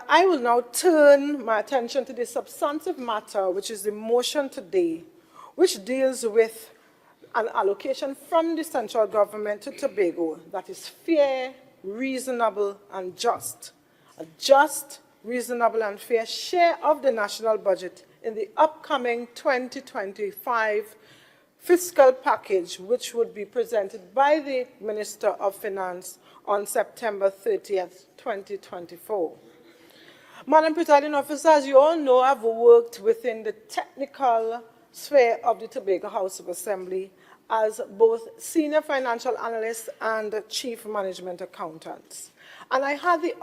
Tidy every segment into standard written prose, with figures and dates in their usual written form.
I will now turn my attention to the substantive matter, which is the motion today, which deals with an allocation from the central government to Tobago that is fair, reasonable, and just. A just, reasonable, and fair share of the national budget in the upcoming 2025 fiscal package, which would be presented by the Minister of Finance on September 30th, 2024. Madam Presiding Officer, as you all know, I've worked within the technical sphere of the Tobago House of Assembly as both Senior Financial Analyst and Chief Management Accountant. And I had the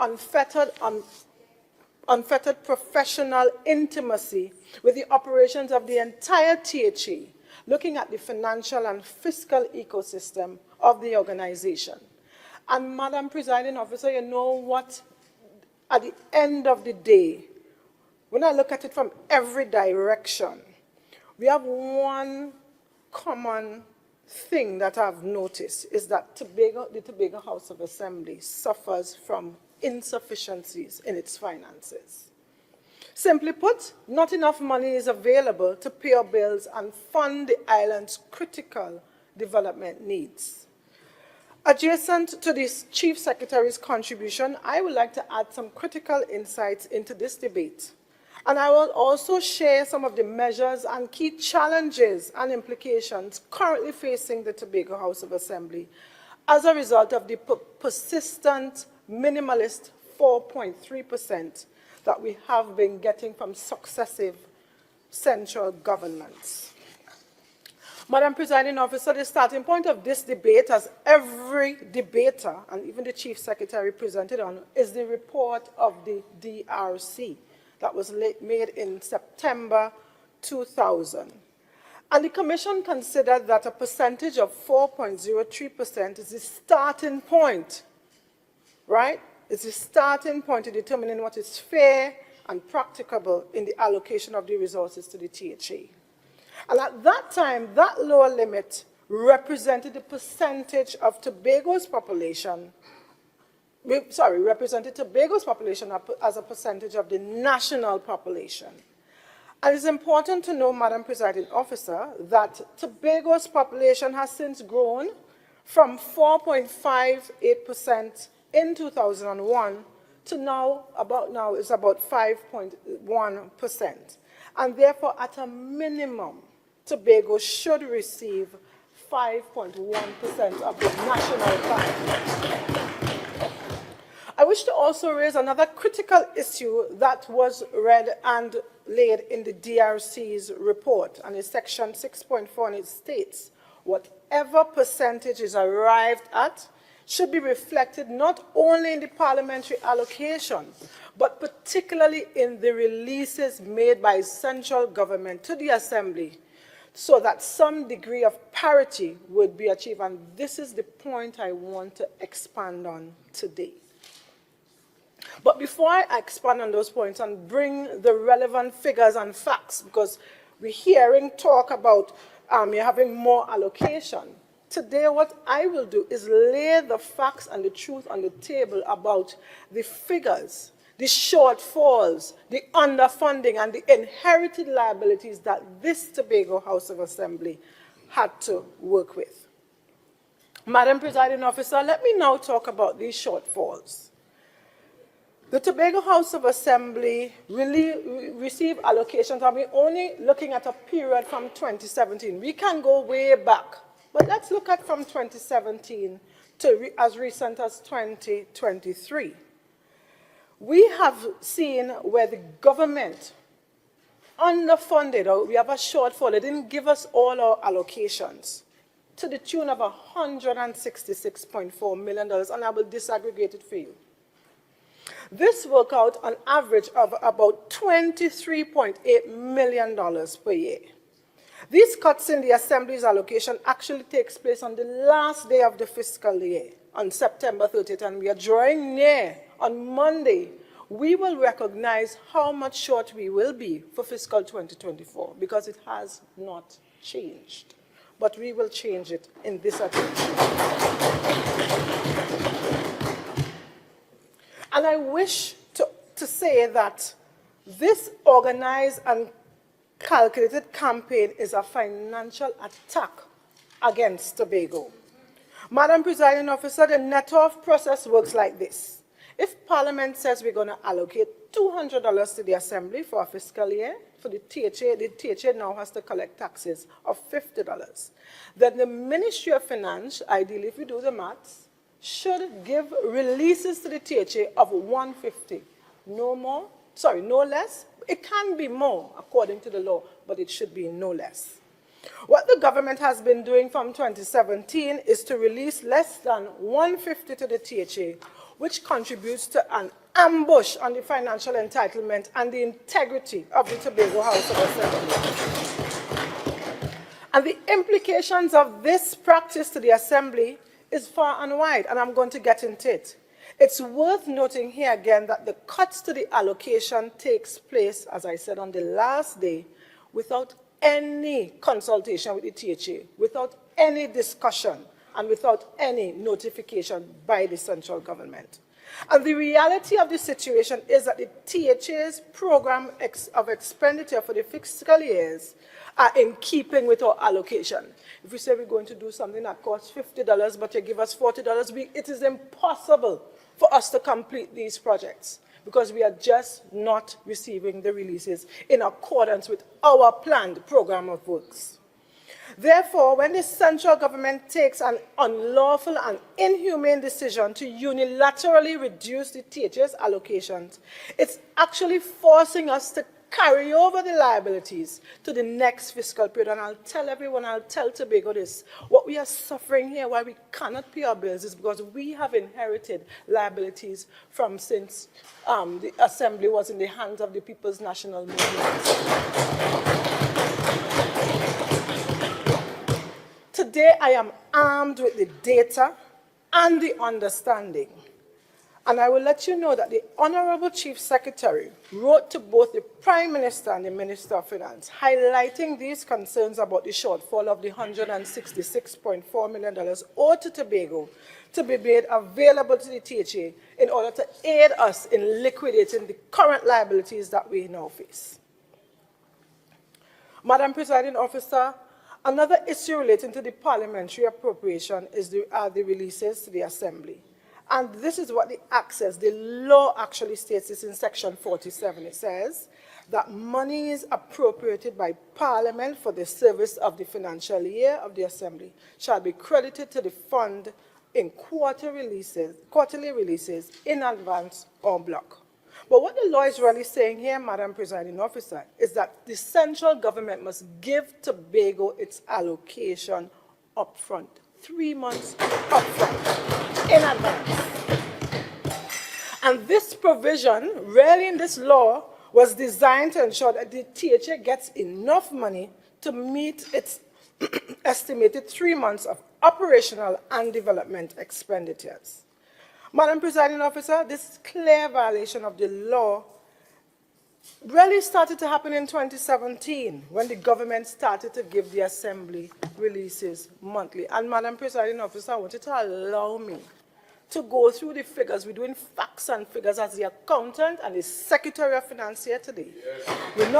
unfettered professional intimacy with the operations of the entire THE, looking at the financial and fiscal ecosystem of the organization. And Madam Presiding Officer, you know what? At the end of the day, when I look at it from every direction, we have one common thing that I've noticed is that the Tobago House of Assembly suffers from insufficiencies in its finances. Simply put, not enough money is available to pay our bills and fund the island's critical development needs. Adjacent to this Chief Secretary's contribution, I would like to add some critical insights into this debate. And I will also share some of the measures and key challenges and implications currently facing the Tobago House of Assembly as a result of the persistent minimalist 4.3% that we have been getting from successive central governments. Madam Presiding Officer, the starting point of this debate, as every debater and even the Chief Secretary presented on, is the report of the DRC that was made in September 2000. And the Commission considered that a percentage of 4.03% is the starting point, right? It's the starting point to determining what is fair and practicable in the allocation of the resources to the THA. And at that time, that lower limit represented the percentage of Tobago's population, represented Tobago's population as a percentage of the national population. And it's important to know, Madam Presiding Officer, that Tobago's population has since grown from 4.58% in 2001 to now is about 5.1%. And therefore, at a minimum, Tobago should receive 5.1% of the national budget. I wish to also raise another critical issue that was read and laid in the DRC's report, and in section 6.4, and it states, whatever percentage is arrived at should be reflected not only in the parliamentary allocation, but particularly in the releases made by central government to the Assembly, so that some degree of parity would be achieved. And this is the point I want to expand on today. But before I expand on those points and bring the relevant figures and facts, because we're hearing talk about you're having more allocation, today what I will do is lay the facts and the truth on the table about the figures, the shortfalls, the underfunding, and the inherited liabilities that this Tobago House of Assembly had to work with. Madam Presiding Officer, let me now talk about these shortfalls. The Tobago House of Assembly really received allocations, and we're only looking at a period from 2017. We can go way back, but let's look at from 2017 to as recent as 2023. We have seen where the government underfunded, or we have a shortfall. They didn't give us all our allocations to the tune of $166.4 million, and I will disaggregate it for you. This worked out an average of about $23.8 million per year. These cuts in the Assembly's allocation actually takes place on the last day of the fiscal year, on September 30th, and we are drawing near. On Monday, we will recognize how much short we will be for fiscal 2024, because it has not changed. But we will change it in this attempt. And I wish to to say that this organized and calculated campaign is a financial attack against Tobago. Madam Presiding Officer, the net-off process works like this. If Parliament says we're going to allocate $200 to the Assembly for a fiscal year, for the THA now has to collect taxes of $50. Then the Ministry of Finance, ideally if we do the maths, should give releases to the THA of $150. No more, sorry, no less. It can be more according to the law, but it should be no less. What the government has been doing from 2017 is to release less than $150 to the THA, which contributes to an ambush on the financial entitlement and the integrity of the Tobago House of Assembly. And the implications of this practice to the Assembly is far and wide, and I'm going to get into it. It's worth noting here again that the cuts to the allocation takes place, as I said, on the last day without any consultation with the THA, without any discussion, and without any notification by the central government. And the reality of the situation is that the THA's program of expenditure for the fiscal years are in keeping with our allocation. If we say we're going to do something that costs $50, but you give us $40, it is impossible for us to complete these projects because we are just not receiving the releases in accordance with our planned program of works. Therefore, when the central government takes an unlawful and inhumane decision to unilaterally reduce the THA's allocations, it's actually forcing us to carry over the liabilities to the next fiscal period. And I'll tell everyone, I'll tell Tobago this, what we are suffering here, why we cannot pay our bills, is because we have inherited liabilities from since the Assembly was in the hands of the People's National Movement. Today, I am armed with the data and the understanding. And I will let you know that the Honorable Chief Secretary wrote to both the Prime Minister and the Minister of Finance, highlighting these concerns about the shortfall of the $166.4 million owed to Tobago to be made available to the THA in order to aid us in liquidating the current liabilities that we now face. Madam Presiding Officer, another issue relating to the parliamentary appropriation is the releases to the Assembly. And this is what the Act says. The law actually states this in Section 47. It says that monies appropriated by Parliament for the service of the financial year of the Assembly shall be credited to the fund in quarterly releases in advance or block. But what the law is really saying here, Madam Presiding Officer, is that the central government must give Tobago its allocation upfront, 3 months upfront, in advance. And this provision, really in this law, was designed to ensure that the THA gets enough money to meet its estimated 3 months of operational and development expenditures. Madam Presiding Officer, this clear violation of the law really started to happen in 2017 when the government started to give the Assembly releases monthly. And Madam Presiding Officer, I want you to allow me to go through the figures. We're doing facts and figures as the accountant and the Secretary of Finance here today. Yes. We're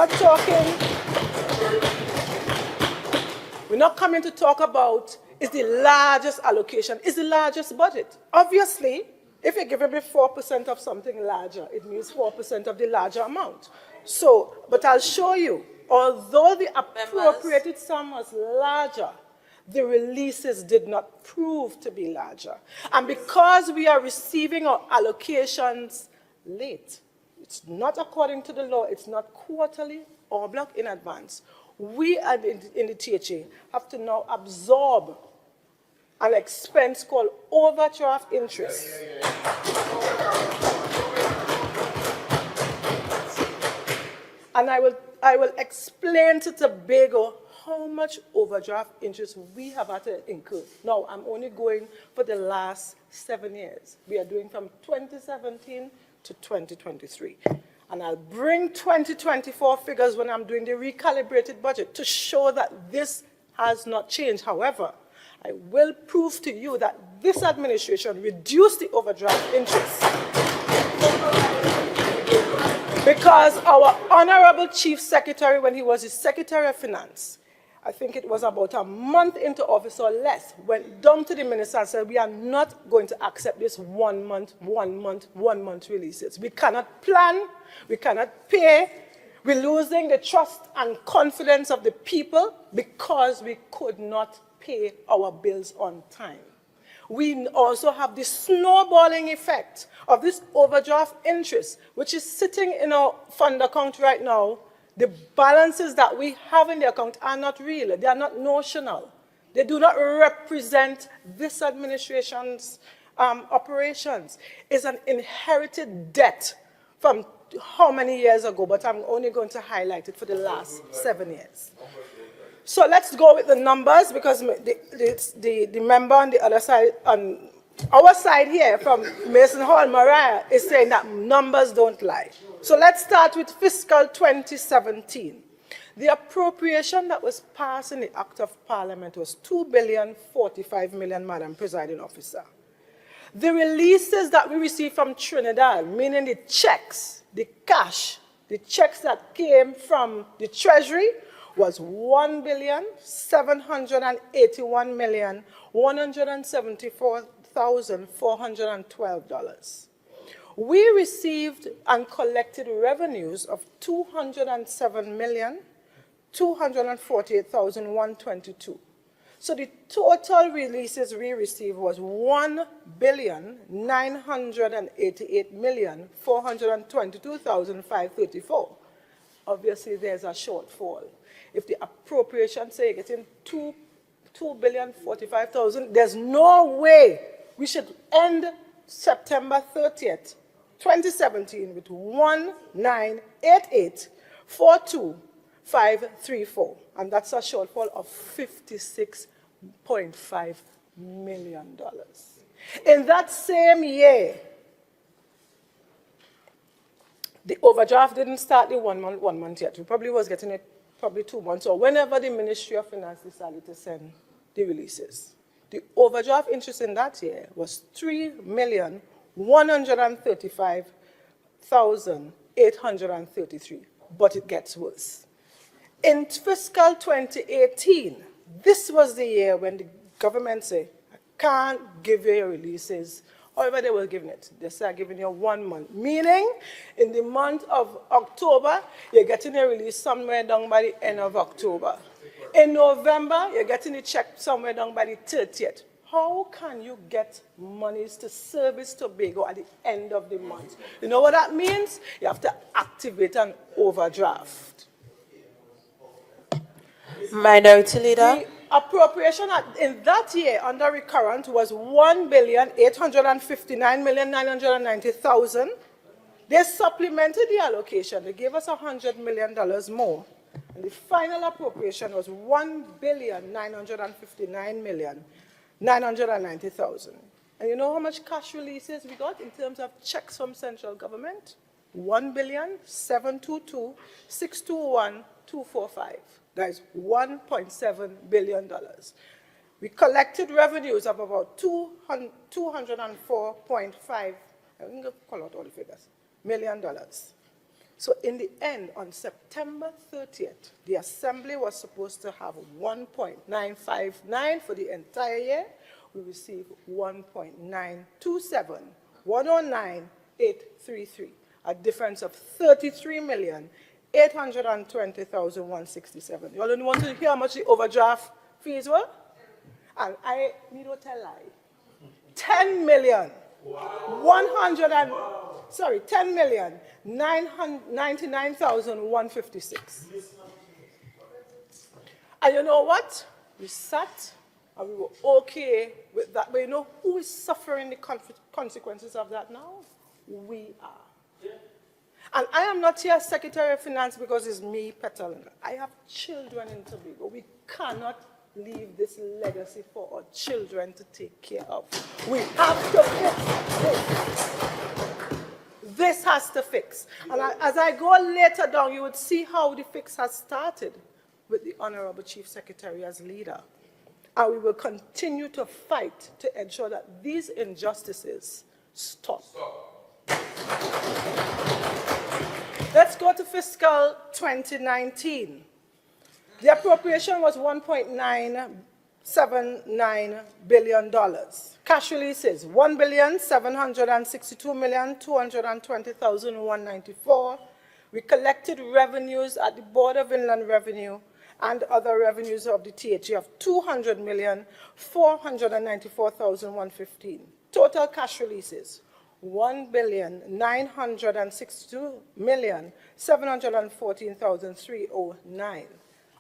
not coming to talk about is the largest allocation, is the largest budget. Obviously, if you're giving me 4% of something larger, it means 4% of the larger amount. So, but I'll show you, although the appropriated sum was larger, the releases did not prove to be larger. And because we are receiving our allocations late, it's not according to the law, it's not quarterly or block in advance, we in the THA have to now absorb an expense called overdraft interest. And I will explain to Tobago how much overdraft interest we have had to incur. Now, I'm only going for the last 7 years. We are doing from 2017 to 2023. And I'll bring 2024 figures when I'm doing the recalibrated budget to show that this has not changed. However, I will prove to you that this administration reduced the overdraft interest Because our Honorable Chief Secretary, when he was the Secretary of Finance, I think it was about a month into office or less, went down to the minister and said, we are not going to accept this 1 month releases. We cannot plan, we cannot pay. We're losing the trust and confidence of the people because we could not pay our bills on time. We also have the snowballing effect of this overdraft interest, which is sitting in our fund account right now. The balances that we have in the account are not real. They are not notional. They do not represent this administration's operations. It's an inherited debt from how many years ago, but I'm only going to highlight it for the last 7 years. So let's go with the numbers, because the member on the other side, on our side here from Mason Hall, Mariah, is saying that numbers don't lie. So let's start with fiscal 2017. The appropriation that was passed in the Act of Parliament was $2,045,000,000, Madam Presiding Officer. The releases that we received from Trinidad, meaning the checks, the cash, the checks that came from the Treasury, was $1,781,174,412. We received and collected revenues of $207,248,122. So the total releases we received was $1,988,422,534. Obviously, there's a shortfall. If the appropriation say you're getting $2,045,000, there's no way we should end September 30th, 2017 with $1,988,425,34, and that's a shortfall of $56.5 million. In that same year, the overdraft didn't start the one month yet. We probably was getting it probably 2 months, or whenever the Ministry of Finance decided to send the releases. The overdraft interest in that year was $3,135,833, but it gets worse. In fiscal 2018, this was the year when the government said, I can't give you your releases. However, they were giving it. They start giving you 1 month. Meaning, in the month of October, you're getting a release somewhere down by the end of October. In November, you're getting a check somewhere down by the 30th. How can you get monies to service Tobago at the end of the month? You know what that means? You have to activate an overdraft. Minority Leader. The appropriation in that year under recurrent was $1,859,990,000. They supplemented the allocation. They gave us $100 million more. And the final appropriation was $1,959,990,000. And you know how much cash releases we got in terms of checks from central government? $1,722,621,245. That is $1.7 billion. We collected revenues of about $204.5 million. So in the end, on September 30th, the Assembly was supposed to have 1.959 for the entire year. We received 1.927, 109,833, a difference of 33,820,167. You all want to hear how much the overdraft fees were? And I need to tell lie. 10 million. Wow. 10,999,156. And you know what? We sat and we were okay with that. But you know who is suffering the consequences of that now? We are. Yeah. And I am not here as Secretary of Finance because it's me, Petal. I have children in Tobago. We cannot leave this legacy for our children to take care of. We have to fix this. This has to fix. And as I go later down, you would see how the fix has started with the Honorable Chief Secretary as leader. And we will continue to fight to ensure that these injustices stop. Let's go to fiscal 2019. The appropriation was $1.979 billion. Cash releases, $1,762,220,194. We collected revenues at the Board of Inland Revenue and other revenues of the THE of $200,494,115. Total cash releases, $1,962,714,309.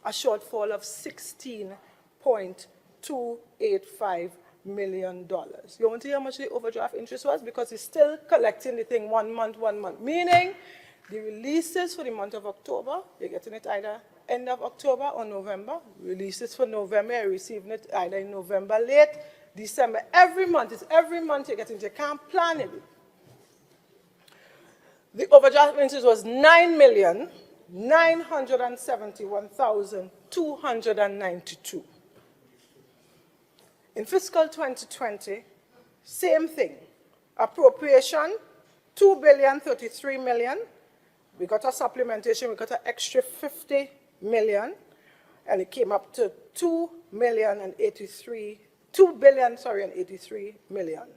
A shortfall of $16.285 million. You want to hear how much the overdraft interest was? Because it's still collecting the thing 1 month, meaning the releases for the month of October, you're getting it either end of October or November. Releases for November, you're receiving it either in November late, December. Every month, it's every month you're getting it. You can't plan it. The overdraft interest was $9,971,292. In fiscal 2020, same thing. Appropriation, $2,033,000,000. We got a supplementation, we got an extra $50 million, and it came up to $2,083,000,000.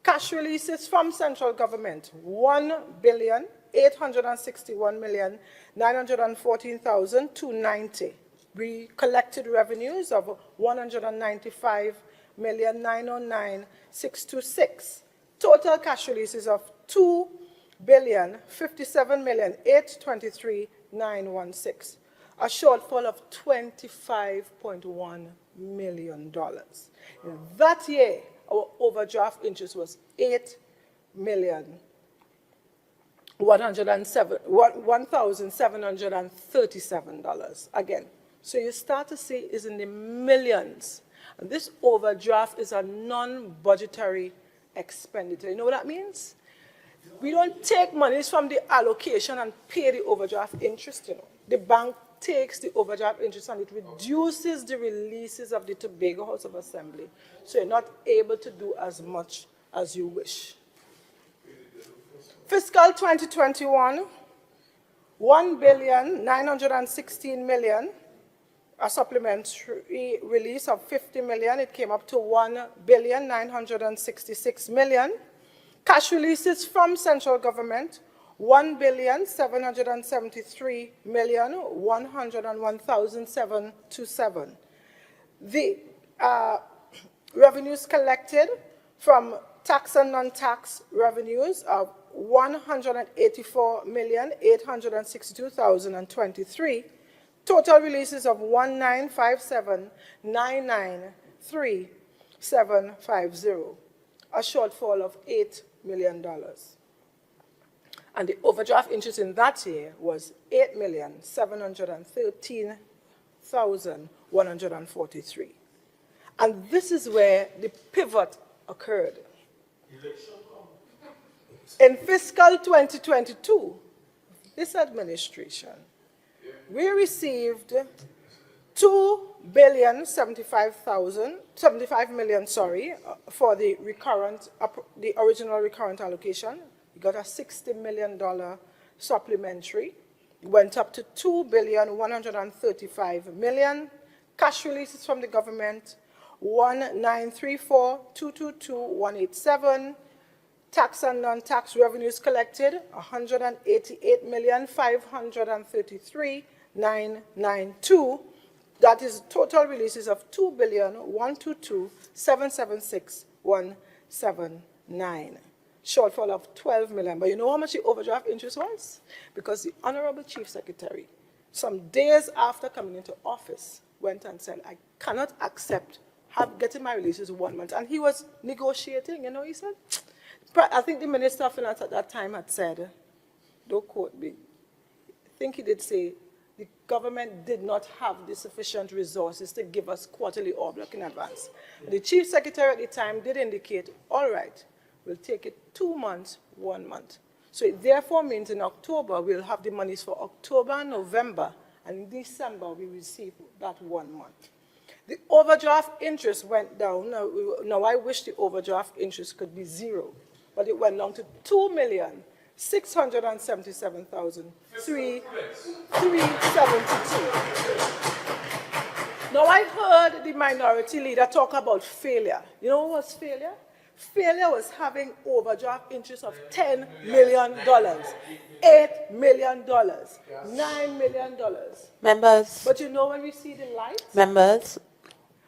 Cash releases from central government, $1,861,914,290. We collected revenues of $195,909,626. Total cash releases of $2,057,823,916. A shortfall of $25.1 million. In that year, our overdraft interest was $1,737. Again, so you start to see is in the millions. And this overdraft is a non-budgetary expenditure. You know what that means? We don't take monies from the allocation and pay the overdraft interest, you know. The bank takes the overdraft interest and it reduces the releases of the Tobago House of Assembly. So you're not able to do as much as you wish. Fiscal 2021, $1,916,000,000, a supplementary release of $50 million. It came up to $1,966,000,000. Cash releases from central government, $1,773,101,727. The revenues collected from tax and non-tax revenues of $184,862,023. Total releases of $1,957,993,750. A shortfall of $8 million. And the overdraft interest in that year was $8,713,143. And this is where the pivot occurred. In fiscal 2022, this administration, we received $2,075,000,000, for the original recurrent allocation. We got a $60 million supplementary. It went up to $2,135,000,000. Cash releases from the government, $1,934,222,187. Tax and non-tax revenues collected, $188,533,992. That is total releases of $2,122,776,179. Shortfall of $12 million. But you know how much the overdraft interest was? Because the Honorable Chief Secretary, some days after coming into office, went and said, I cannot accept getting my releases 1 month. And he was negotiating, you know, he said. I think the Minister of Finance at that time had said, don't quote me, I think he did say, the government did not have the sufficient resources to give us quarterly order in advance. The Chief Secretary at the time did indicate, all right, we'll take it 2 months, 1 month. So it therefore means in October, we'll have the monies for October and November, and in December, we receive that 1 month. The overdraft interest went down. Now I wish the overdraft interest could be zero, but it went down to $2,000,000 $677,372. Now I heard the minority leader talk about failure. You know what was failure? Failure was having overdraft interest of $10 million, $8 million, $9 million. Members, But you know when we see the light, members,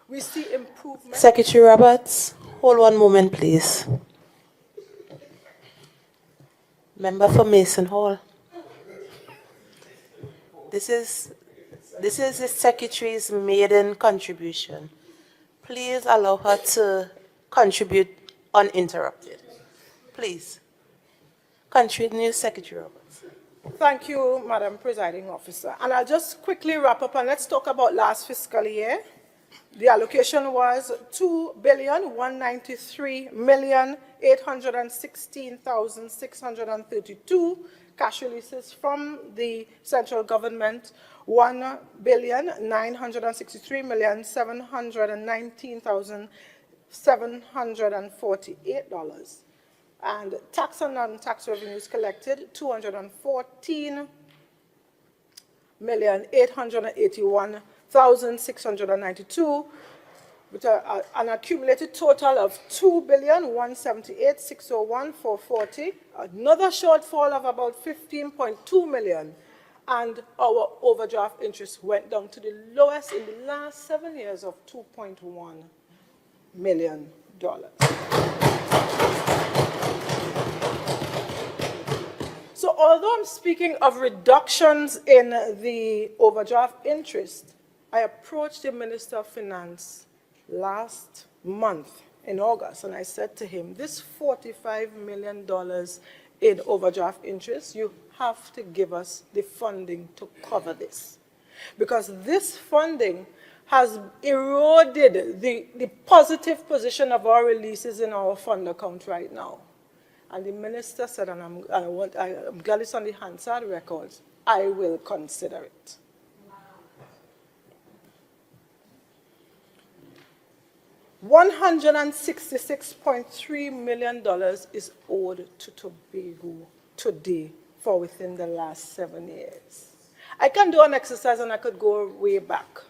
we see improvement. Secretary Roberts, hold one moment, please. Member for Mason Hall. This is the Secretary's maiden contribution. Please allow her to contribute uninterrupted. Please. Continue, Secretary Roberts. Thank you, Madam Presiding Officer. And I'll just quickly wrap up and let's talk about last fiscal year. The allocation was $2,193,816,632 cash releases from the central government, $1,963,719,748. And tax and non-tax revenues collected, $214,881,692, with an accumulated total of $2,178,601,440, another shortfall of about $15.2 million, and our overdraft interest went down to the lowest in the last 7 years of $2.1 million. So although I'm speaking of reductions in the overdraft interest, I approached the Minister of Finance last month in August, and I said to him, this $45 million in overdraft interest, you have to give us the funding to cover this. Because this funding has eroded the positive position of our releases in our fund account right now. And the minister said, and I'm glad it's on the Hansard records, I will consider it. $166.3 million is owed to Tobago today for within the last 7 years. I can do an exercise and I could go way back.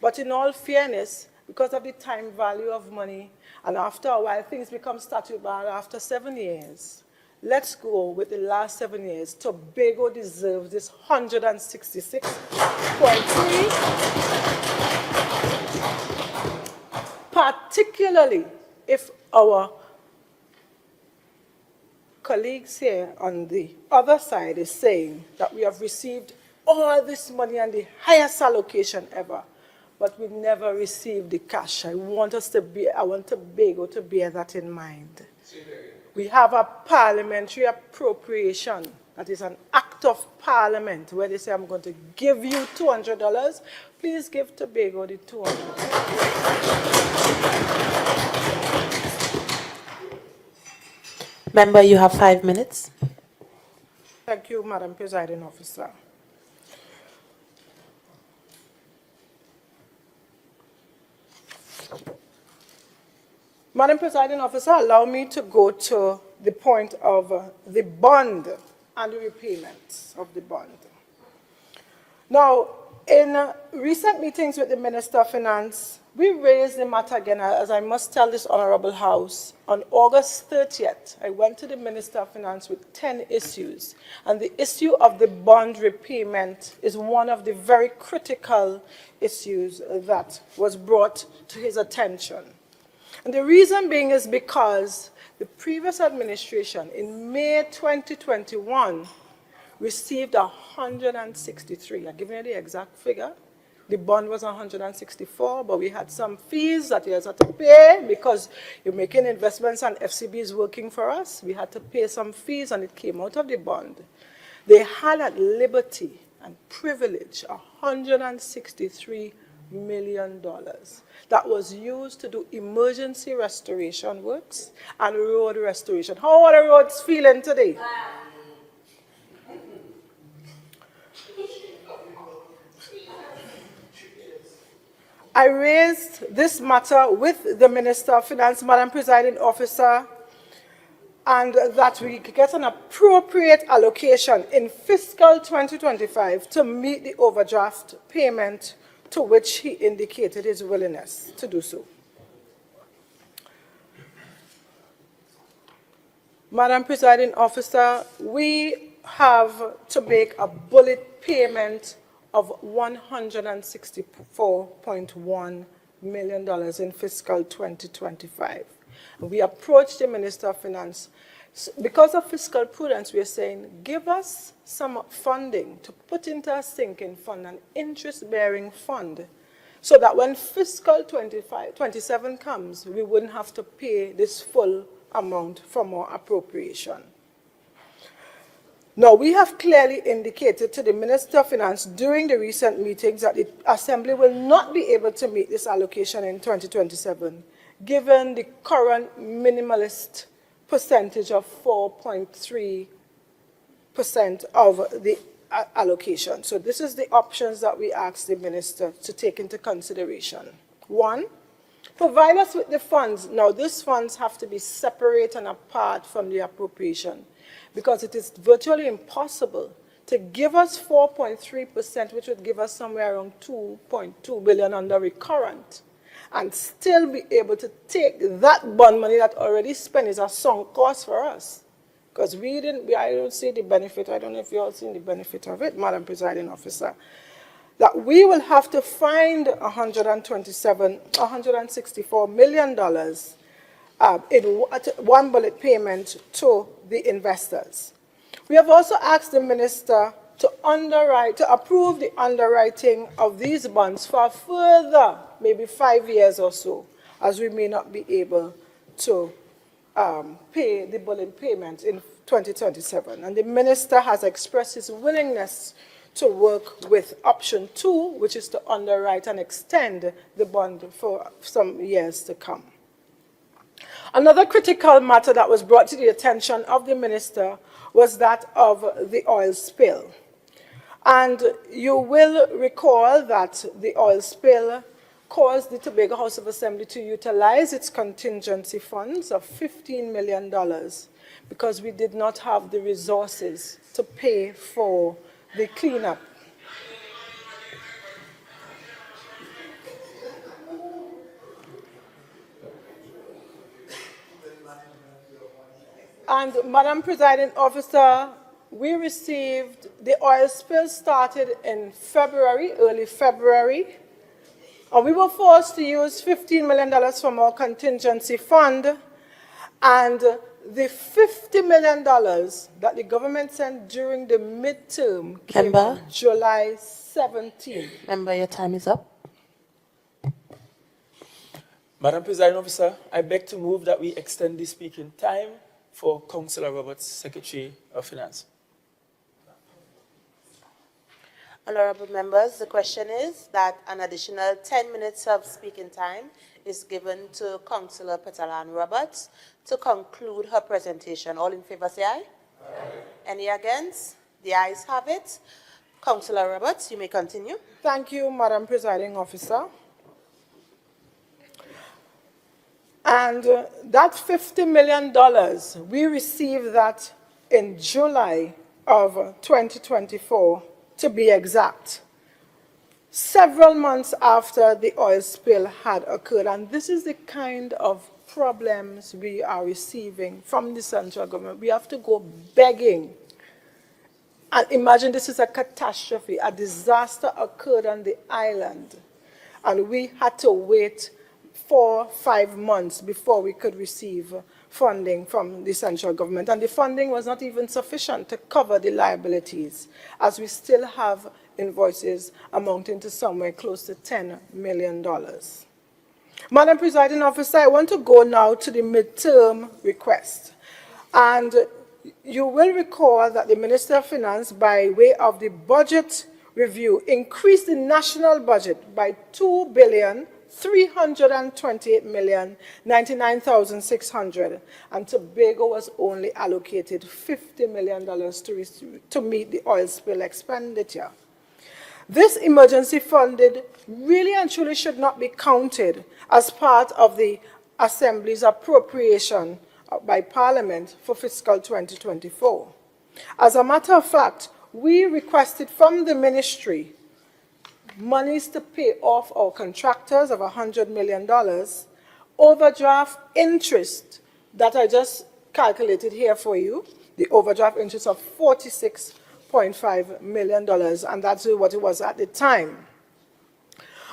But in all fairness, because of the time value of money, and after a while things become statute bar after 7 years, let's go with the last 7 years. Tobago deserves this $166.3, particularly if our colleagues here on the other side is saying that we have received all this money and the highest allocation ever, but we never received the cash. I want Tobago to bear that in mind. We have a parliamentary appropriation that is an act of parliament where they say, I'm going to give you $200. Please give Tobago the $200. Member, you have 5 minutes. Thank you, Madam Presiding Officer. Madam Presiding Officer, allow me to go to the point of the bond and the repayments of the bond. Now, in recent meetings with the Minister of Finance, we raised the matter again, as I must tell this Honorable House. On August 30th, I went to the Minister of Finance with 10 issues, and the issue of the bond repayment is one of the very critical issues that was brought to his attention. And the reason being is because the previous administration in May 2021 received 163. I'm giving you the exact figure. The bond was 164, but we had some fees that we had to pay because you're making investments and FCB is working for us. We had to pay some fees and it came out of the bond. They had at liberty and privilege $163 million that was used to do emergency restoration works and road restoration. How are the roads feeling today? I raised this matter with the Minister of Finance, Madam Presiding Officer, and that we get an appropriate allocation in fiscal 2025 to meet the overdraft payment to which he indicated his willingness to do so. Madam Presiding Officer, we have to make a bullet payment of $164.1 million in fiscal 2025. We approached the Minister of Finance. Because of fiscal prudence, we are saying, give us some funding to put into a sinking fund, an interest-bearing fund, so that when fiscal 27 comes, we wouldn't have to pay this full amount from our appropriation. Now, we have clearly indicated to the Minister of Finance during the recent meetings that the Assembly will not be able to meet this allocation in 2027, given the current minimalist percentage of 4.3% of the allocation. So this is the options that we ask the Minister to take into consideration. One, provide us with the funds. Now, these funds have to be separate and apart from the appropriation, because it is virtually impossible to give us 4.3%, which would give us somewhere around 2.2 billion under recurrent, and still be able to take that bond money that already spent is a sunk cost for us. Because I don't see the benefit. I don't know if you all seen the benefit of it, Madam Presiding Officer. That we will have to find $164 million in one bullet payment to the investors. We have also asked the Minister to approve the underwriting of these bonds for a further maybe 5 years or so, as we may not be able to pay the bullet payment in 2027. And the Minister has expressed his willingness to work with option 2, which is to underwrite and extend the bond for some years to come. Another critical matter that was brought to the attention of the Minister was that of the oil spill. And you will recall that the oil spill caused the Tobago House of Assembly to utilize its contingency funds of $15 million because we did not have the resources to pay for the cleanup. And Madam Presiding Officer, we received, the oil spill started in February, early February, and we were forced to use $15 million from our contingency fund, and the $50 million that the government sent during the midterm came on July 17. Member, your time is up. Madam Presiding Officer, I beg to move that we extend the speaking time for Councillor Roberts, Secretary of Finance. Honorable members, the question is that an additional 10 minutes of speaking time is given to Councillor Petal and Roberts to conclude her presentation. All in favor say aye. Aye. Any against? The ayes have it. Councillor Roberts, you may continue. Thank you, Madam Presiding Officer. And that $50 million, we received that in July of 2024, to be exact, several months after the oil spill had occurred. And this is the kind of problems we are receiving from the central government. We have to go begging. And imagine this is a catastrophe. A disaster occurred on the island, and we had to wait 4-5 months before we could receive funding from the central government. And the funding was not even sufficient to cover the liabilities, as we still have invoices amounting to somewhere close to $10 million. Madam Presiding Officer, I want to go now to the midterm request. And you will recall that the Minister of Finance, by way of the budget review, increased the national budget by $2,328,099,600, and Tobago was only allocated $50 million to meet the oil spill expenditure. This emergency funding really and truly should not be counted as part of the Assembly's appropriation by Parliament for fiscal 2024. As a matter of fact, we requested from the ministry monies to pay off our contractors of $100 million, overdraft interest that I just calculated here for you, the overdraft interest of $46.5 million, and that's what it was at the time.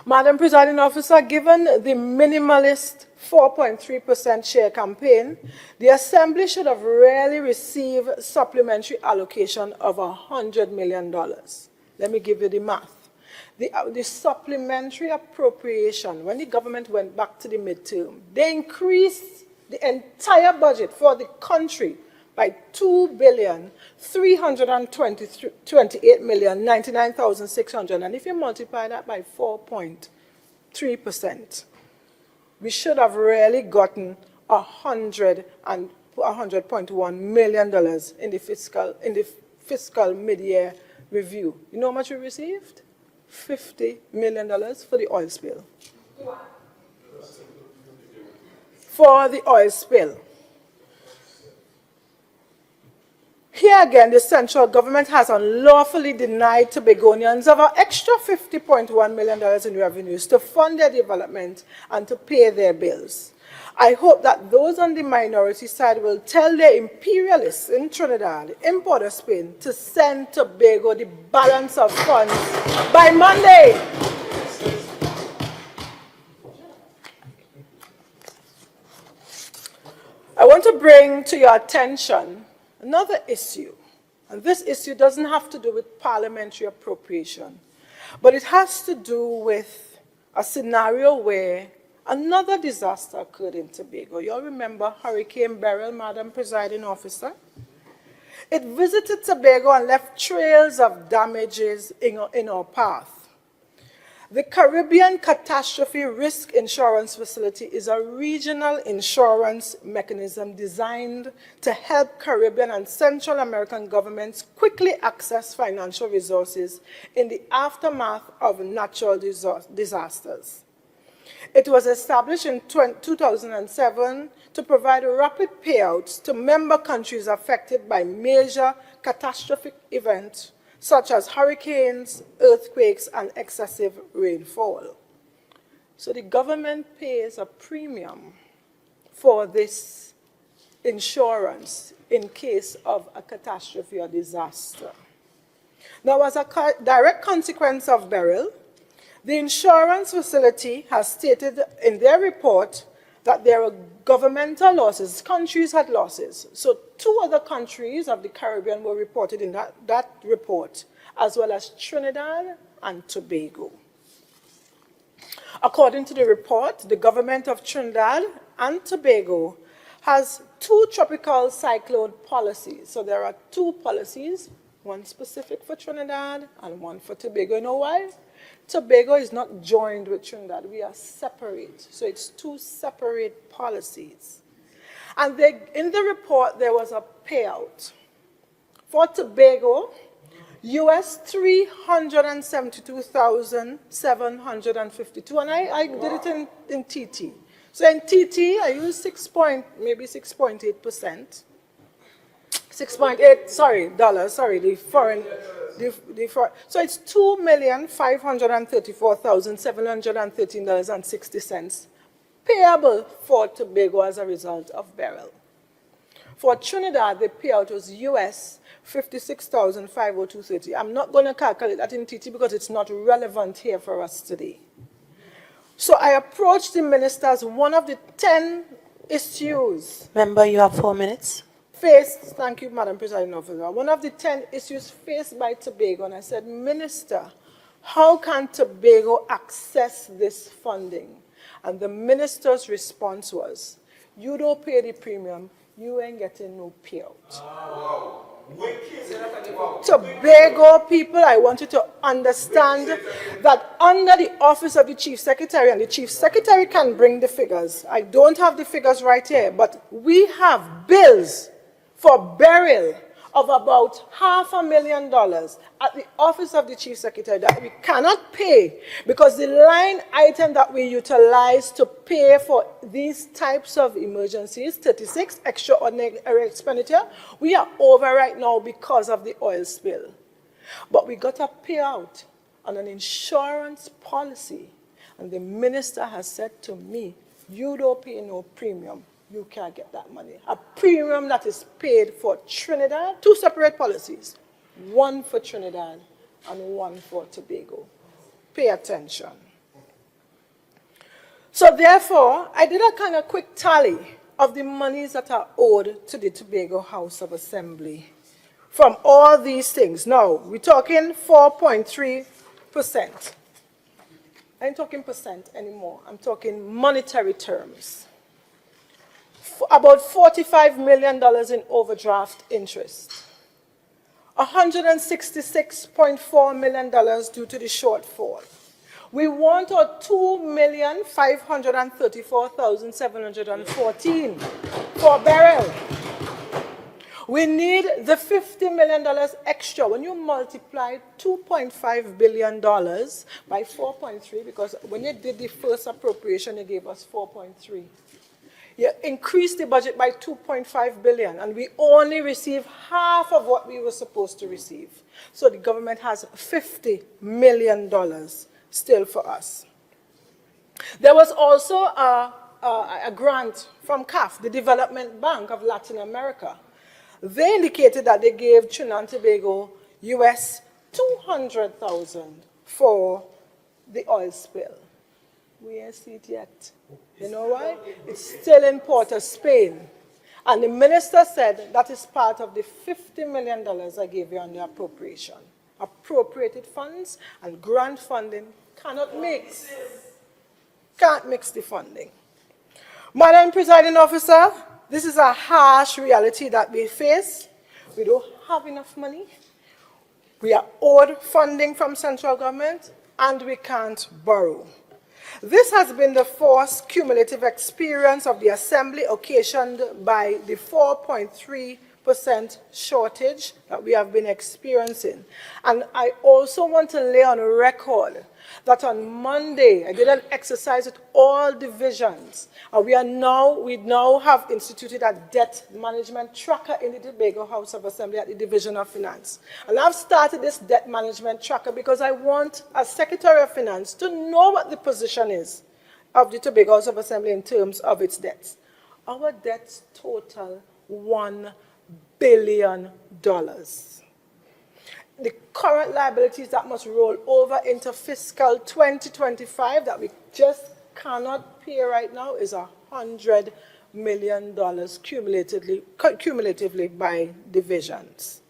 Madam Presiding Officer, given the minimalist 4.3% share campaign, the Assembly should have really received supplementary allocation of $100 million. Let me give you the math. The supplementary appropriation, when the government went back to the midterm, they increased the entire budget for the country by $2,328,099,600. And if you multiply that by 4.3%, we should have really gotten $100.1 million in the fiscal mid-year review. You know how much we received? $50 million for the oil spill. For the oil spill. Here again, the central government has unlawfully denied Tobagonians of an extra $50.1 million in revenues to fund their development and to pay their bills. I hope that those on the minority side will tell their imperialists in Trinidad, in Port of Spain, to send Tobago the balance of funds by Monday. I want to bring to your attention another issue, and this issue doesn't have to do with parliamentary appropriation, but it has to do with a scenario where another disaster occurred in Tobago. You all remember Hurricane Beryl, Madam Presiding Officer? It visited Tobago and left trails of damages in our path. The Caribbean Catastrophe Risk Insurance Facility is a regional insurance mechanism designed to help Caribbean and Central American governments quickly access financial resources in the aftermath of natural disasters. It was established in 2007 to provide rapid payouts to member countries affected by major catastrophic events such as hurricanes, earthquakes, and excessive rainfall. So the government pays a premium for this insurance in case of a catastrophe or disaster. Now, as a direct consequence of Beryl, the insurance facility has stated in their report that there are governmental losses. Countries had losses. So 2 other countries of the Caribbean were reported in that report, as well as Trinidad and Tobago. According to the report, the government of Trinidad and Tobago has 2 tropical cyclone policies. So there are 2 policies, one specific for Trinidad and one for Tobago. You know why? Tobago is not joined with Trinidad. We are separate. So it's 2 separate policies. And in the report, there was a payout. For Tobago, US $372,752. And I did it in TT. So in TT, I used maybe 6.8%. 6.8, sorry, dollars, sorry, the foreign. So it's $2,534,713.60 payable for Tobago as a result of Beryl. For Trinidad, the payout was US $56,502.30. I'm not going to calculate that in TT because it's not relevant here for us today. So I approached the minister as one of the 10 issues. Member, you have 4 minutes. Thank you, Madam Presiding Officer. One of the 10 issues faced by Tobago, and I said, Minister, how can Tobago access this funding? And the minister's response was, you don't pay the premium, you ain't getting no payout. Tobago people, I want you to understand that under the office of the Chief Secretary, and the Chief Secretary can bring the figures. I don't have the figures right here, but we have bills for burial of about $500,000 at the Office of the Chief Secretary that we cannot pay because the line item that we utilize to pay for these types of emergencies, 36 extraordinary expenditure, we are over right now because of the oil spill. But we got a payout on an insurance policy, and the minister has said to me, you don't pay no premium. You can't get that money. A premium that is paid for Trinidad, 2 separate policies, one for Trinidad and one for Tobago. Pay attention. So therefore, I did a kind of quick tally of the monies that are owed to the Tobago House of Assembly from all these things. Now, we're talking 4.3%. I ain't talking percent anymore. I'm talking monetary terms. About $45 million in overdraft interest. $166.4 million due to the shortfall. We want our $2,534,714 for barrel. We need the $50 million extra. When you multiply $2.5 billion by 4.3, because when you did the first appropriation, you gave us 4.3. You increased the budget by $2.5 billion, and we only received half of what we were supposed to receive. So the government has $50 million still for us. There was also a grant from CAF, the Development Bank of Latin America. They indicated that they gave Trinidad and Tobago US $200,000 for the oil spill. We ain't seen it yet. You know why? It's still in Port of Spain. And the minister said that is part of the $50 million I gave you on the appropriation. Appropriated funds and grant funding cannot mix. Can't mix the funding. Madam Presiding Officer, this is a harsh reality that we face. We don't have enough money. We are owed funding from central government, and we can't borrow. This has been the fourth cumulative experience of the Assembly occasioned by the 4.3% shortage that we have been experiencing. And I also want to lay on record that on Monday, I did an exercise with all divisions. And we now have instituted a debt management tracker in the Tobago House of Assembly at the Division of Finance. And I've started this debt management tracker because I want, as Secretary of Finance, to know what the position is of the Tobago House of Assembly in terms of its debts. Our debts total $1 billion. The current liabilities that must roll over into fiscal 2025 that we just cannot pay right now is $100 million cumulatively by divisions.